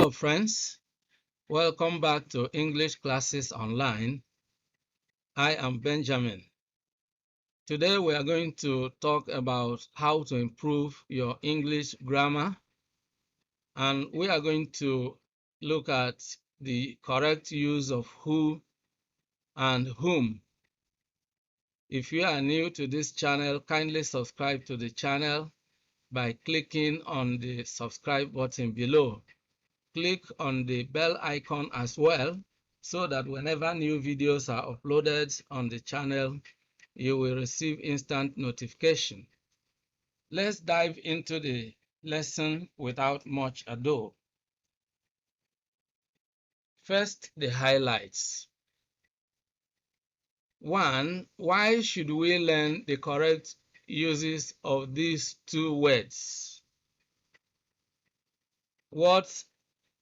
Hello friends, welcome back to English Classes Online. I am Benjamin. Today we are going to talk about how to improve your English grammar, and we are going to look at the correct use of who and whom. If you are new to this channel, kindly subscribe to the channel by clicking on the subscribe button below. Click on the bell icon as well, so that whenever new videos are uploaded on the channel, you will receive instant notification. Let's dive into the lesson without much ado. First, the highlights. 1. Why should we learn the correct uses of these two words? What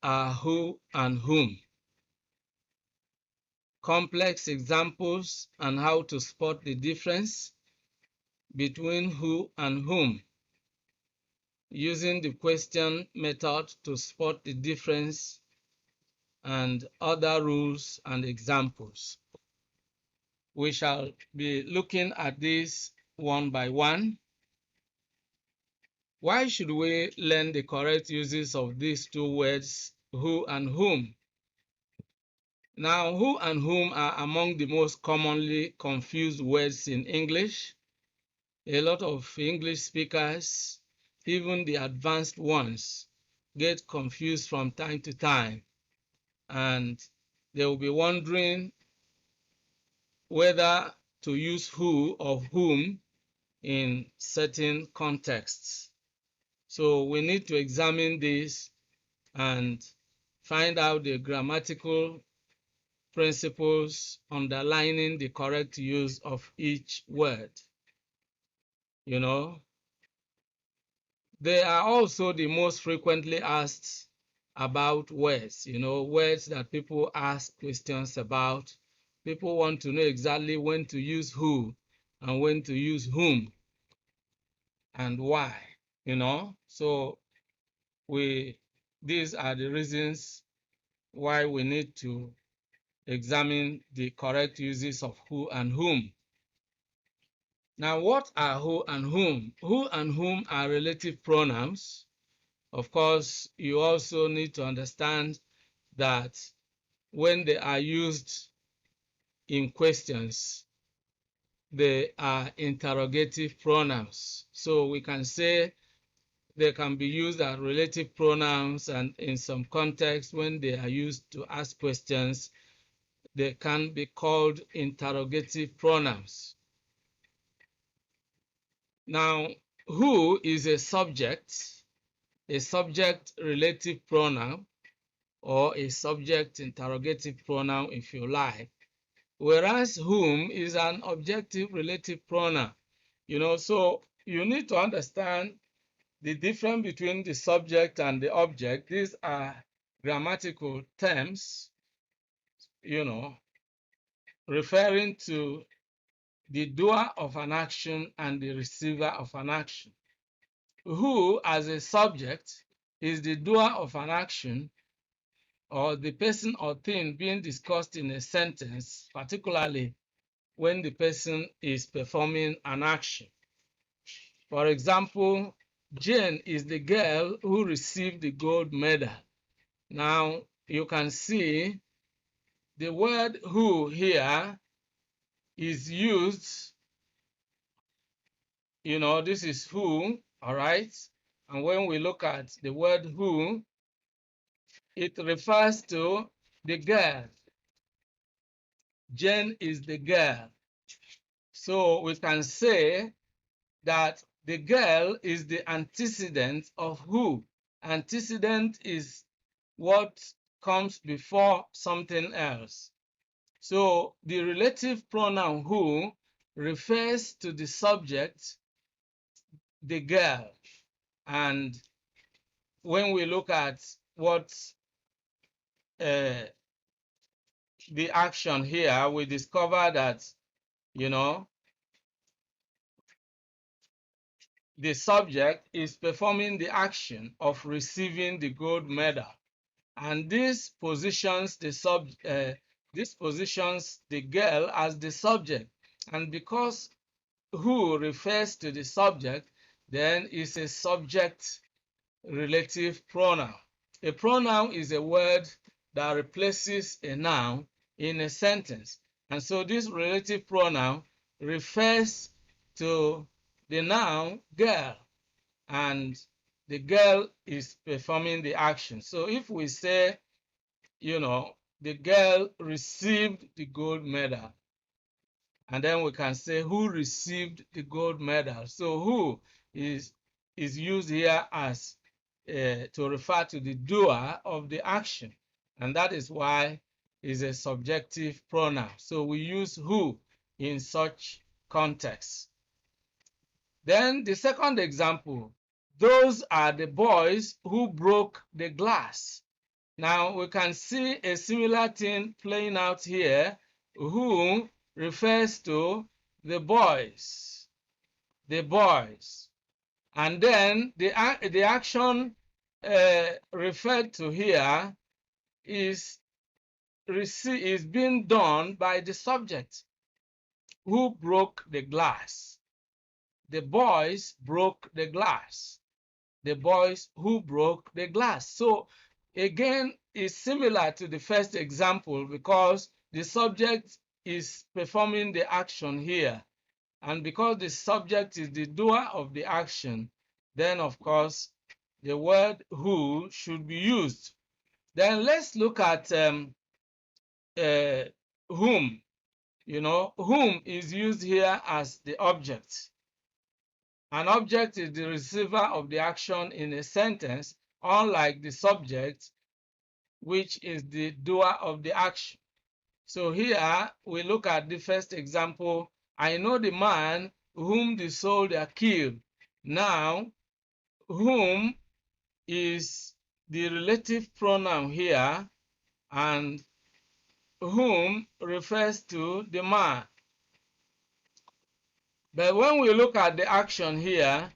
are who and whom? Complex examples and how to spot the difference between who and whom, using the question method to spot the difference, and other rules and examples. We shall be looking at this one by one. Why should we learn the correct uses of these two words, who and whom? Now, who and whom are among the most commonly confused words in English. A lot of English speakers, even the advanced ones, get confused from time to time, and they will be wondering whether to use who or whom in certain contexts. So we need to examine this and find out the grammatical principles underlining the correct use of each word. You know, they are also the most frequently asked about words, words that people ask questions about. People want to know exactly when to use who and when to use whom and why, So these are the reasons why we need to examine the correct uses of who and whom. Now, what are who and whom? Who and whom are relative pronouns. Of course, you also need to understand that when they are used in questions, they are interrogative pronouns. So we can say they can be used as relative pronouns, and in some contexts, when they are used to ask questions, they can be called interrogative pronouns. Now, who is a subject relative pronoun, or a subject interrogative pronoun if you like, whereas whom is an objective relative pronoun. So you need to understand the difference between the subject and the object. These are grammatical terms, referring to the doer of an action and the receiver of an action. Who, as a subject, is the doer of an action, or the person or thing being discussed in a sentence, particularly when the person is performing an action. For example, Jane is the girl who received the gold medal. Now, you can see the word who here is used, this is who, all right? And when we look at the word who, it refers to the girl. Jane is the girl. So we can say that the girl is the antecedent of who. Antecedent is what comes before something else. So the relative pronoun who refers to the subject, the girl. And when we look at what the action here, we discover that, the subject is performing the action of receiving the gold medal. and this positions the girl as the subject. And because who refers to the subject, then it's a subject relative pronoun. A pronoun is a word that replaces a noun in a sentence. And so this relative pronoun refers to the noun girl, and the girl is performing the action. So if we say, the girl received the gold medal, and then we can say who received the gold medal. So who is used here as to refer to the doer of the action, and that is why it's a subjective pronoun. So we use who in such context. Then the second example, those are the boys who broke the glass. Now we can see a similar thing playing out here. Who refers to the boys, and then the action referred to here is being done by the subject who broke the glass. The boys broke the glass. The boys who broke the glass. So again, it's similar to the first example because the subject is performing the action here. And because the subject is the doer of the action, then of course the word who should be used. Then let's look at whom. Whom is used here as the object. An object is the receiver of the action in a sentence, unlike the subject, which is the doer of the action. So here we look at the first example. I know the man whom the soldier killed. Now, whom is the relative pronoun here, and whom refers to the man. But when we look at the action here,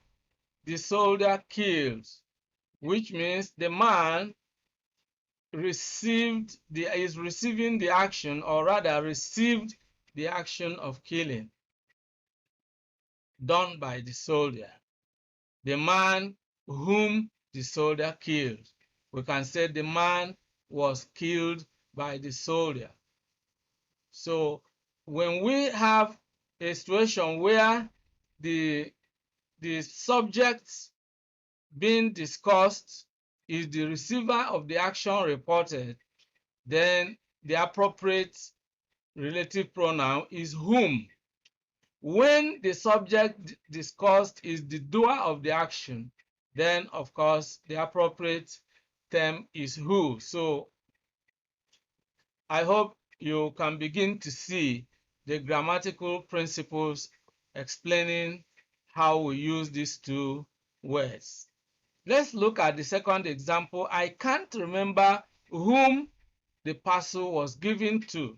the soldier kills, which means the man is receiving the action, or rather received the action of killing done by the soldier. The man whom the soldier killed. We can say the man was killed by the soldier. So when we have a situation where the subject being discussed is the receiver of the action reported, then the appropriate relative pronoun is whom. When the subject discussed is the doer of the action, then of course the appropriate term is who. So I hope you can begin to see the grammatical principles explaining how we use these two words. Let's look at the second example. I can't remember whom the parcel was given to.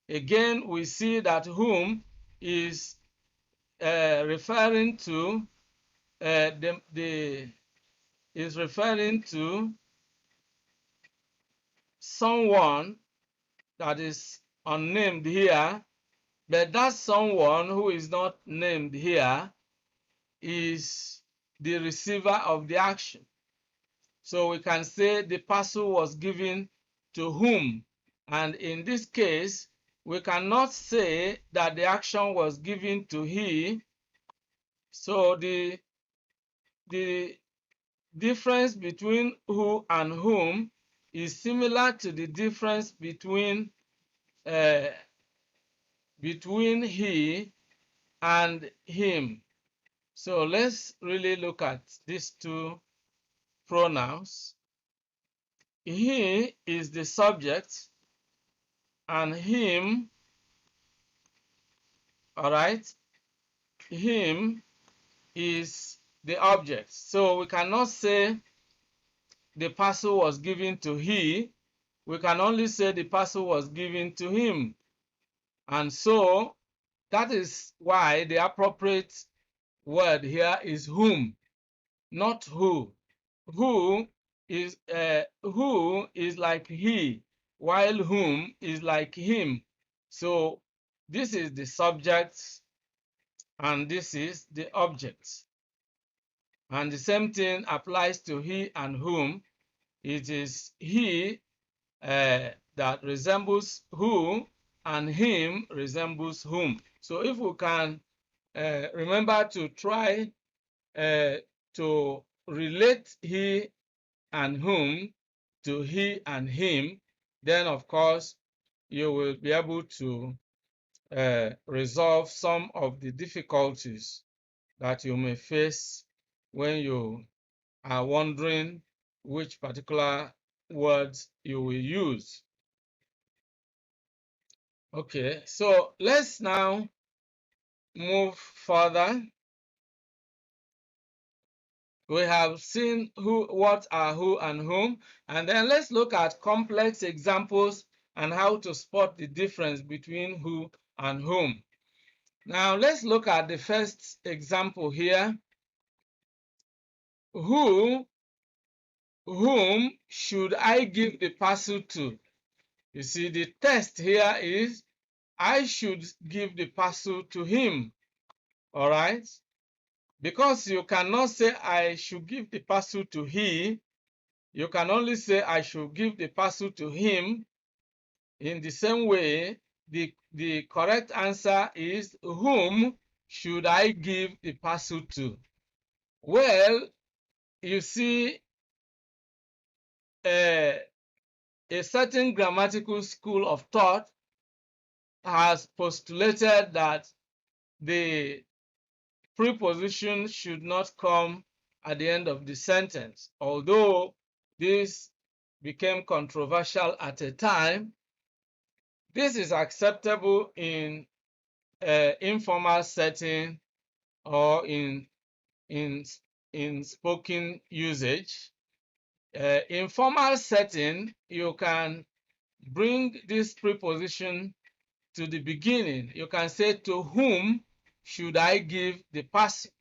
Again, we see that whom is referring to someone that is unnamed here, but that someone who is not named here is the receiver of the action. So we can say the parcel was given to whom, and in this case we cannot say that the action was given to he. So the difference between who and whom is similar to the difference between he and him. So let's really look at these two pronouns. He is the subject and him, all right, him is the object. So we cannot say the parcel was given to he. We can only say the parcel was given to him. And so that is why the appropriate word here is whom, not who. Who is who is like he, while whom is like him. So this is the subject and this is the object. And the same thing applies to he and whom. It is he that resembles who, and him resembles whom. So if we can remember to try to relate he and whom to he and him, then of course you will be able to resolve some of the difficulties that you may face when you are wondering which particular words you will use. Okay, so let's now move further. We have seen what are who and whom, and then let's look at complex examples and how to spot the difference between who and whom. Now let's look at the first example here. Whom should I give the parcel to? You see, the test here is I should give the parcel to him. All right? Because you cannot say I should give the parcel to he, you can only say I should give the parcel to him. In the same way, the correct answer is whom should I give the parcel to? Well, you see, a certain grammatical school of thought has postulated that the preposition should not come at the end of the sentence. Although this became controversial at a time, this is acceptable in informal setting or in spoken usage. Informal setting, you can bring this preposition to the beginning. You can say, to whom should I give the parcel?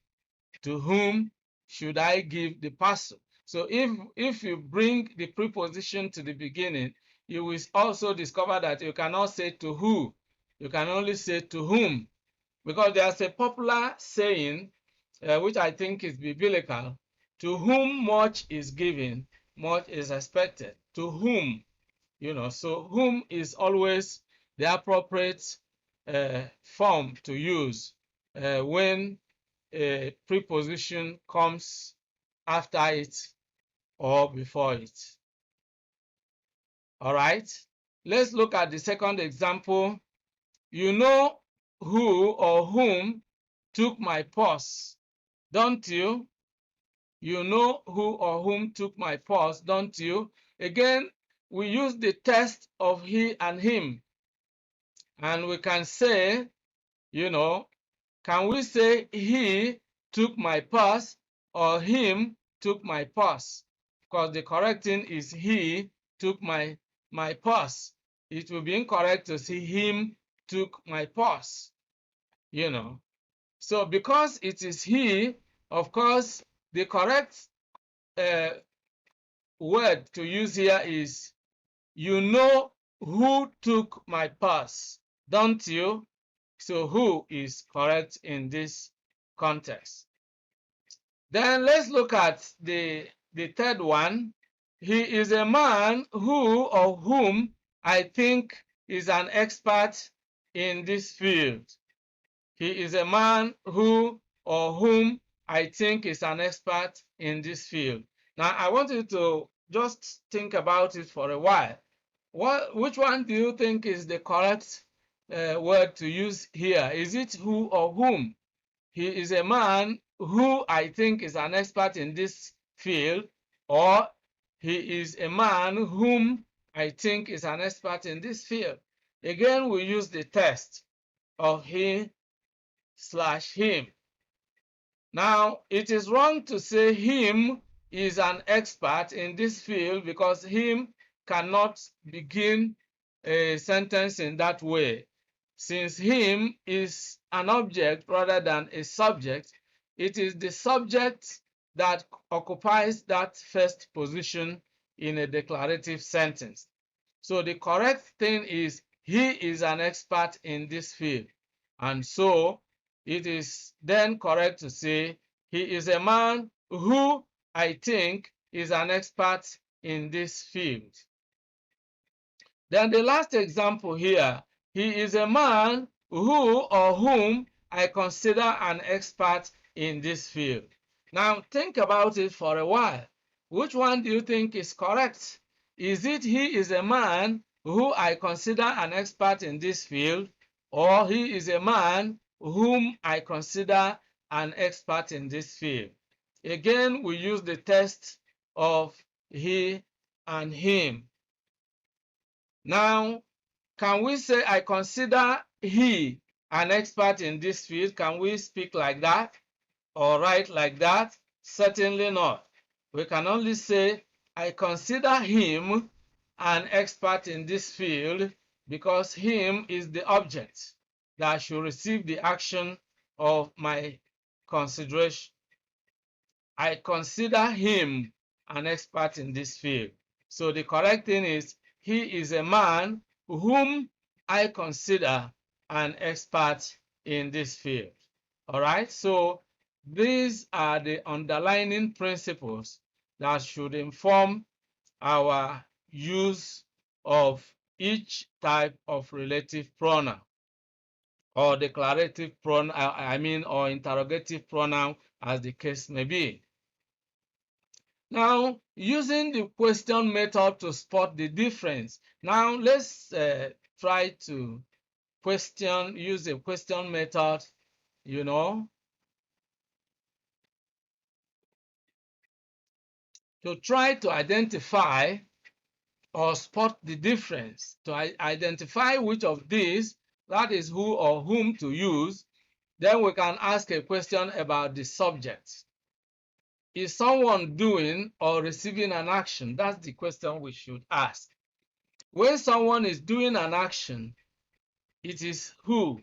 To whom should I give the parcel? So if you bring the preposition to the beginning, you will also discover that you cannot say to who. You can only say to whom. Because there's a popular saying, which I think is biblical, to whom much is given, much is expected. To whom, so whom is always the appropriate form to use when a preposition comes after it or before it. All right, let's look at the second example. You know who or whom took my purse, don't you? You know who or whom took my purse, don't you? Again, we use the test of he and him. And we can say, can we say he took my purse or him took my purse? Because the correct thing is he took my purse. It will be incorrect to say him took my purse, So because it is he, of course, the correct word to use here is, you know who took my purse, don't you? So who is correct in this context. Then let's look at the third one. He is a man who or whom I think is an expert in this field. He is a man who or whom I think is an expert in this field. Now, I want you to just think about it for a while. Which one do you think is the correct word to use here? Is it who or whom? He is a man who I think is an expert in this field, or he is a man whom I think is an expert in this field. Again, we use the test of he/him. Now, it is wrong to say him is an expert in this field because him cannot begin a sentence in that way. Since him is an object rather than a subject, it is the subject that occupies that first position in a declarative sentence. So the correct thing is he is an expert in this field. And so it is then correct to say he is a man who I think is an expert in this field. Then the last example here, he is a man who or whom I consider an expert in this field. Now think about it for a while. Which one do you think is correct? Is it he is a man who I consider an expert in this field, or he is a man whom I consider an expert in this field? Again, we use the test of he and him. Now, can we say I consider he an expert in this field? Can we speak like that or write like that? Certainly not. We can only say I consider him an expert in this field because him is the object that should receive the action of my consideration. I consider him an expert in this field. So the correct thing is he is a man whom I consider an expert in this field. All right, so these are the underlying principles that should inform our use of each type of relative pronoun or declarative pronoun, or interrogative pronoun, as the case may be. Now, using the question method to spot the difference. Now, let's try to use a question method, to try to identify or spot the difference, to identify which of these, that is who or whom to use. Then we can ask a question about the subject. Is someone doing or receiving an action? That's the question we should ask. When someone is doing an action, it is who.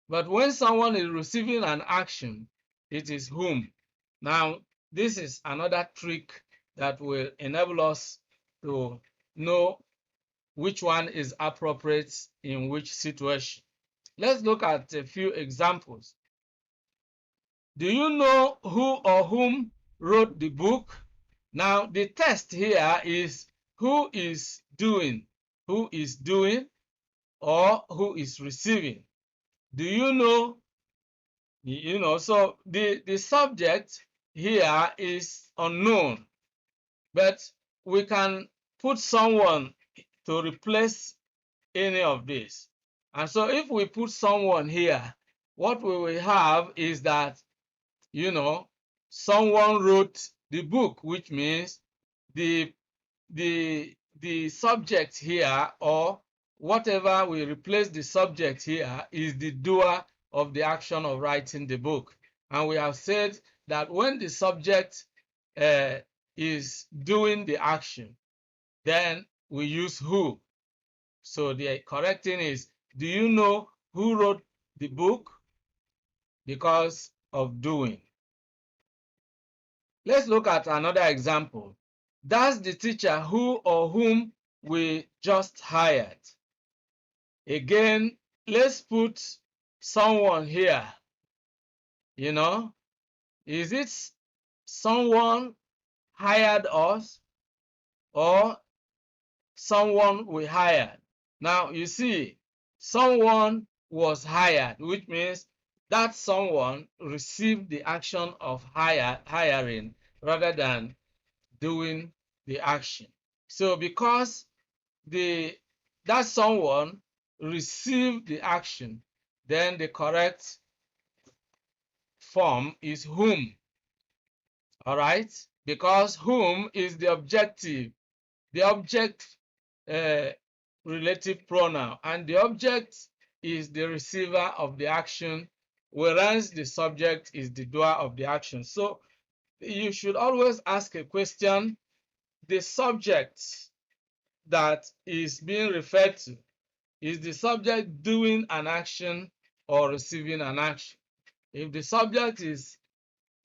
But when someone is receiving an action, it is whom. Now, this is another trick that will enable us to know which one is appropriate in which situation. Let's look at a few examples. Do you know who or whom wrote the book? Now, the test here is who is doing or who is receiving. Do you know? So the subject here is unknown, but we can put someone to replace any of this. And so if we put someone here, what we will have is that, someone wrote the book, which means the subject here, or whatever we replace the subject here, is the doer of the action of writing the book. And we have said that when the subject is doing the action, then we use who. So the correct thing is, do you know who wrote the book? Because of doing. Let's look at another example. That's the teacher who or whom we just hired. Again, let's put someone here. Is it someone hired us or someone we hired? Now, you see, someone was hired, which means that someone received the action of hiring rather than doing the action. So because that someone received the action, then the correct form is whom. All right? Because whom is the objective, the object relative pronoun, and the object is the receiver of the action, whereas the subject is the doer of the action. So you should always ask a question: the subject that is being referred to, is the subject doing an action or receiving an action? If the subject is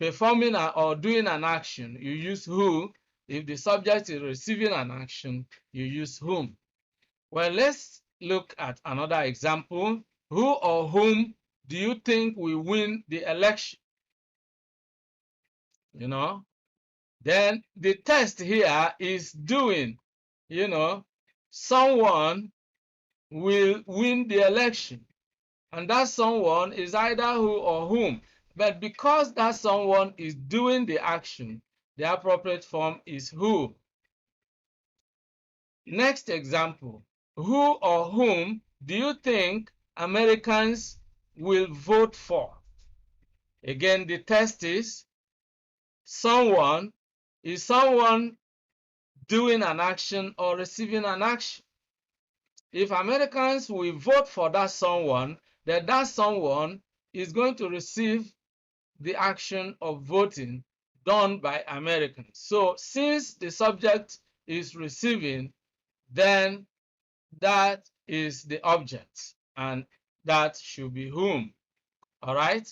performing or doing an action, you use who. If the subject is receiving an action, you use whom. Well, let's look at another example. Who or whom do you think will win the election? You know, then the test here is doing. You know, someone will win the election, and that someone is either who or whom. But because that someone is doing the action, the appropriate form is who. Next example. Who or whom do you think Americans will vote for? Again, the test is someone. Is someone doing an action or receiving an action? If Americans will vote for that someone, then that someone is going to receive the action of voting done by Americans. So since the subject is receiving, then that is the object, and that should be whom. All right.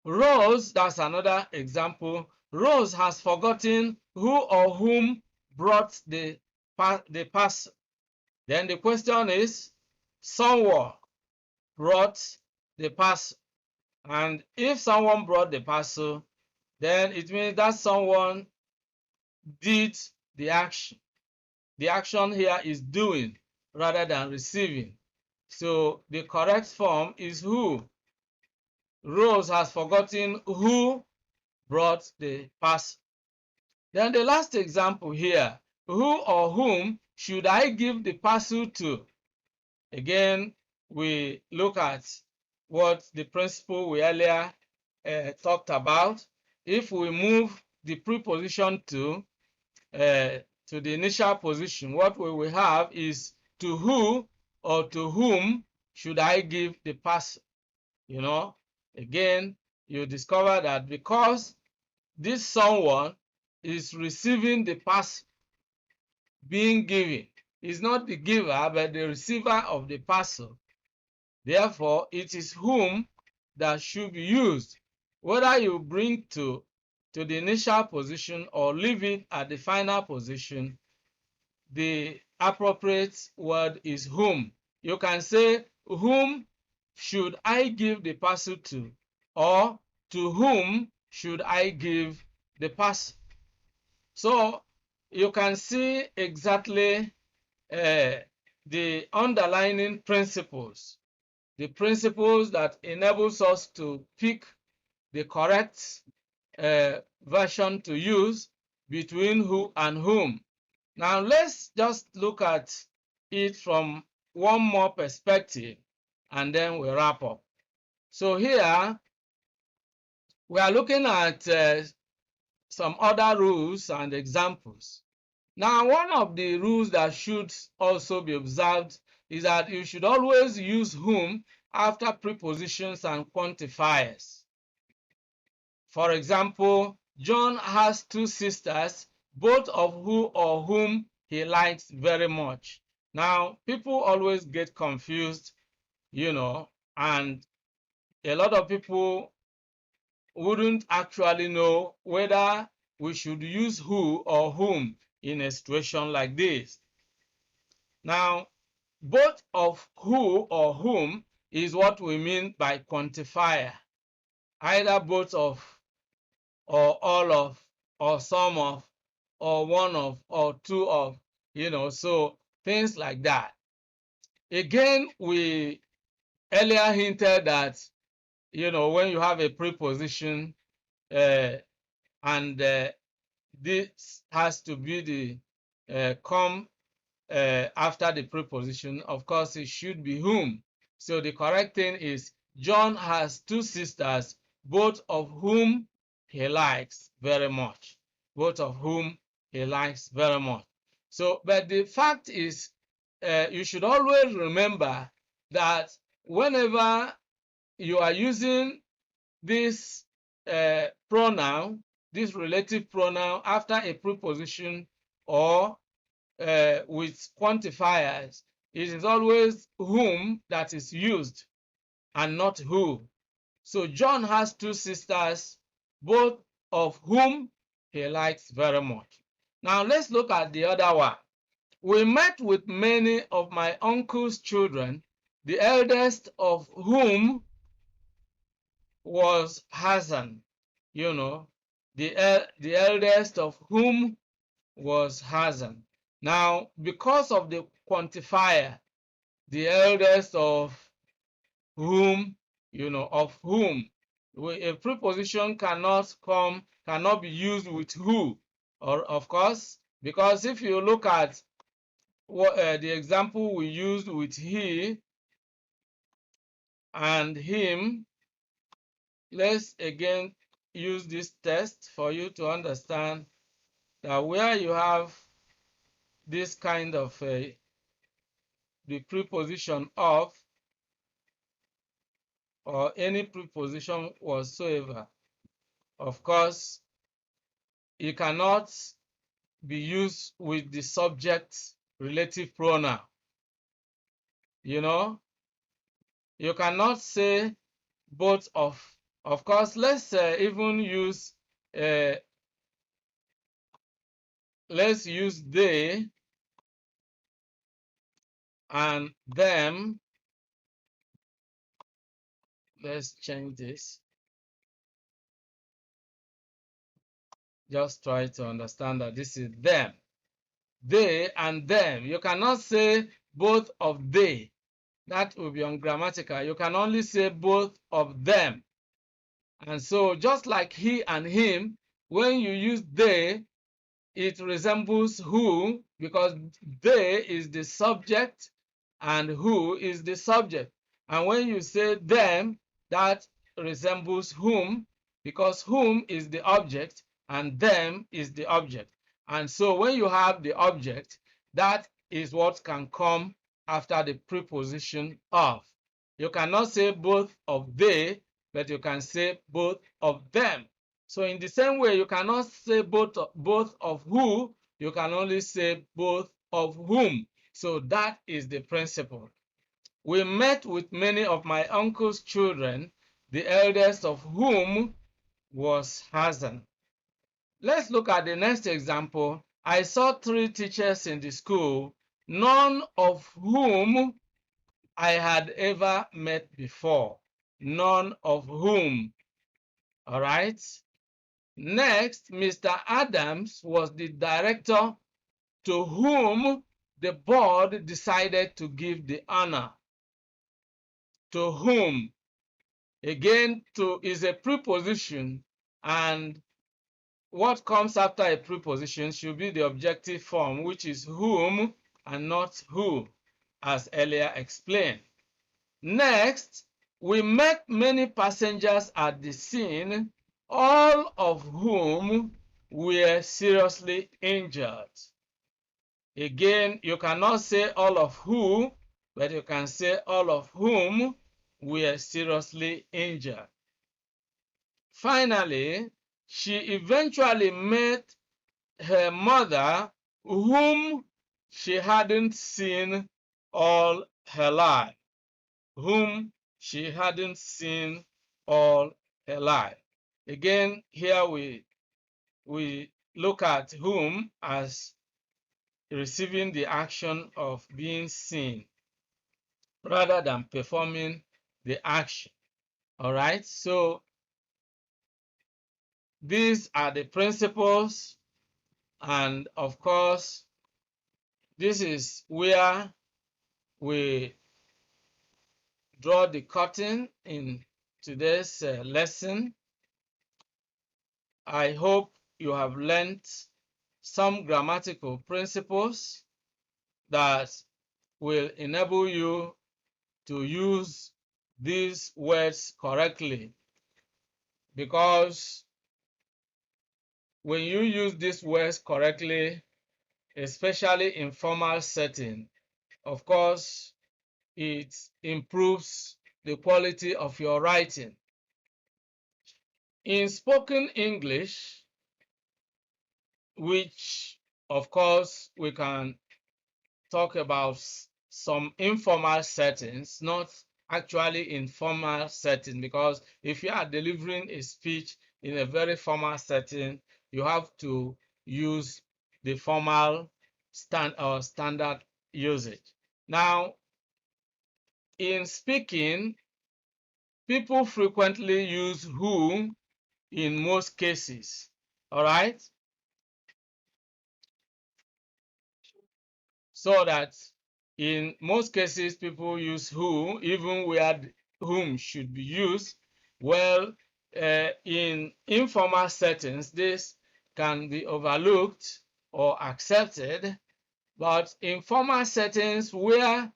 Rose, that's another example. Rose has forgotten who or whom brought the parcel. Then the question is, someone brought the parcel. And if someone brought the parcel, then it means that someone did the action. The action here is doing rather than receiving. So the correct form is who. Rose has forgotten who brought the parcel. Then the last example here, who or whom should I give the parcel to? Again, we look at what the principle we earlier talked about. If we move the preposition to the initial position, what we will have is to who or to whom should I give the parcel? You know, again, you discover that because this someone is receiving the parcel being given, is not the giver but the receiver of the parcel. Therefore, it is whom that should be used. Whether you bring to the initial position or leave it at the final position, the appropriate word is whom. You can say, whom should I give the parcel to? Or to whom should I give the parcel? So you can see exactly the underlying principles, the principles that enables us to pick the correct version to use between who and whom. Now let's just look at it from one more perspective and then we wrap up. So here we are looking at some other rules and examples. Now, one of the rules that should also be observed is that you should always use whom after prepositions and quantifiers. For example, John has two sisters, both of who or whom he likes very much. Now, people always get confused, you know, and a lot of people wouldn't actually know whether we should use who or whom in a situation like this. Now, both of who or whom is what we mean by quantifier. Either both of, or all of, or some of, or one of, or two of, you know, so things like that. Again, we earlier hinted that, you know, when you have a preposition and this has to be the come after the preposition, of course it should be whom. So the correct thing is John has two sisters, both of whom he likes very much. Both of whom he likes very much. So, but the fact is, you should always remember that whenever you are using this pronoun, this relative pronoun after a preposition or with quantifiers, it is always whom that is used and not who. So John has two sisters, both of whom he likes very much. Now let's look at the other one. We met with many of my uncle's children, the eldest of whom was Hassan. You know, the eldest of whom was Hassan. Now, because of the quantifier, the eldest of whom, of whom, a preposition cannot be used with who, or of course, because if you look at the example we used with he and him, let's again use this test for you to understand that where you have this kind of the preposition of or any preposition whatsoever, of course, it cannot be used with the subject relative pronoun. You cannot say both of course, let's even use let's use they and them. Let's change this. Just try to understand that this is them. They and them. You cannot say both of they. That will be ungrammatical. You can only say both of them. And so just like he and him, when you use they, it resembles who, because they is the subject and who is the subject. And when you say them, that resembles whom, because whom is the object and them is the object. And so when you have the object, that is what can come after the preposition of. You cannot say both of they, but you can say both of them. So in the same way, you cannot say both of who, you can only say both of whom. So that is the principle. We met with many of my uncle's children, the eldest of whom was Hassan. Let's look at the next example. I saw 3 teachers in the school, none of whom I had ever met before. None of whom. All right. Next, Mr. Adams was the director to whom the board decided to give the honor. To whom. Again, to is a preposition, and what comes after a preposition should be the objective form, which is whom and not who, as earlier explained. Next, we met many passengers at the scene, all of whom were seriously injured. Again, you cannot say all of who, but you can say all of whom were seriously injured. Finally, she eventually met her mother, whom she hadn't seen all her life. Whom she hadn't seen all her life. Again, here we look at whom as receiving the action of being seen rather than performing the action. All right, so these are the principles, and of course, this is where we draw the curtain in today's lesson. I hope you have learned some grammatical principles that will enable you to use these words correctly, because when you use these words correctly, especially in formal setting, of course, it improves the quality of your writing. In spoken English, which of course we can talk about some informal settings, not actually in formal setting, because if you are delivering a speech in a very formal setting, you have to use the formal standard usage. Now, in speaking, people frequently use who in most cases. All right? So that in most cases, people use who, even where whom should be used. Well, in informal settings, this can be overlooked or accepted, but in formal settings where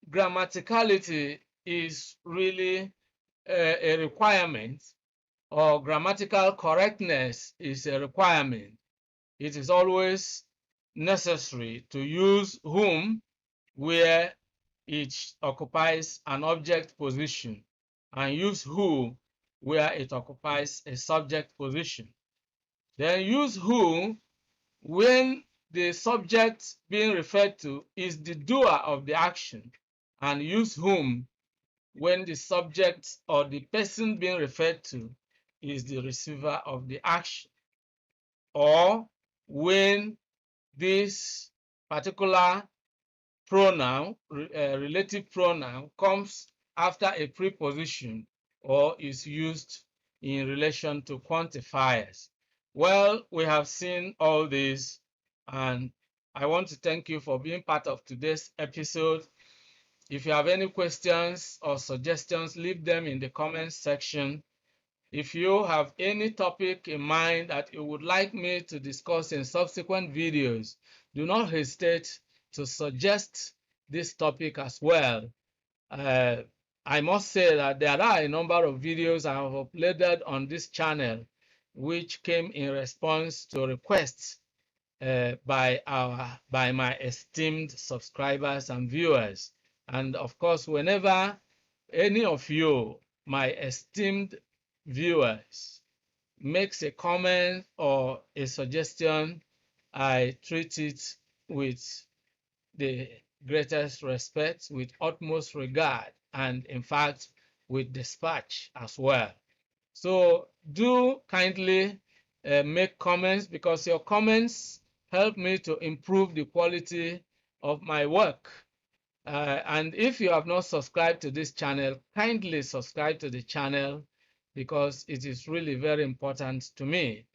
grammaticality is really a requirement, or grammatical correctness is a requirement, it is always necessary to use whom where it occupies an object position, and use who where it occupies a subject position. Then use who when the subject being referred to is the doer of the action, and use whom when the subject or the person being referred to is the receiver of the action, or when this particular pronoun, relative pronoun, comes after a preposition or is used in relation to quantifiers. Well, we have seen all this, and I want to thank you for being part of today's episode. If you have any questions or suggestions, leave them in the comments section. If you have any topic in mind that you would like me to discuss in subsequent videos, do not hesitate to suggest this topic as well. I must say that there are a number of videos I have uploaded on this channel which came in response to requests by my esteemed subscribers and viewers. And of course, whenever any of you, my esteemed viewers, makes a comment or a suggestion, I treat it with the greatest respect, with utmost regard, and in fact, with dispatch as well. So do kindly make comments, because your comments help me to improve the quality of my work. And if you have not subscribed to this channel, kindly subscribe to the channel, because it is really very important to me.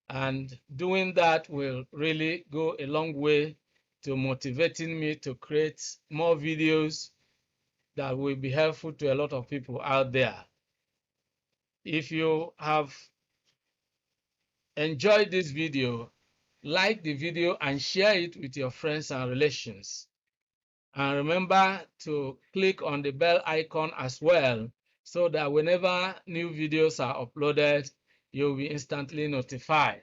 And doing that will really go a long way to motivating me to create more videos that will be helpful to a lot of people out there. If you have enjoyed this video, like the video and share it with your friends and relations. And remember to click on the bell icon as well, so that whenever new videos are uploaded, you'll be instantly notified.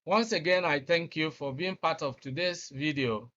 Once again, I thank you for being part of today's video.